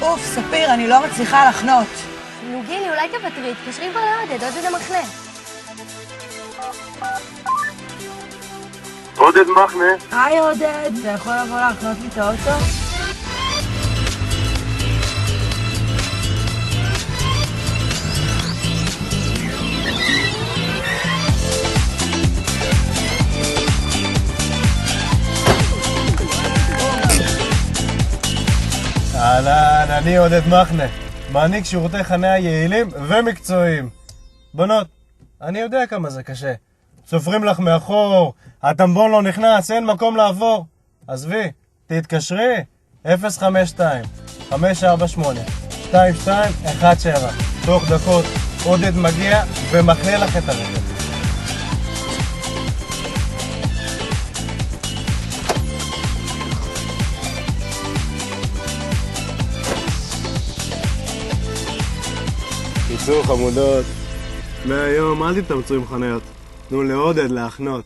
אוף, ספיר, אני לא מצליחה לחנות. נו גילי, אולי תוותרי, תתקשרי כבר לעודד, עודד המחנה. עודד מחנה. היי עודד, אתה יכול לבוא להחנות לי את האוטו? אהלן, אני עודד מחנה, מעניק שירותי חניה יעילים ומקצועיים. בנות, אני יודע כמה זה קשה. סופרים לך מאחור, הטמבון לא נכנס, אין מקום לעבור. עזבי, תתקשרי 052-548-2217. תוך דקות עודד מגיע ומחנה לך את הרכב. קיצור חמודות, מהיום אל תתאמצו עם חניות, תנו לעודד להחנות.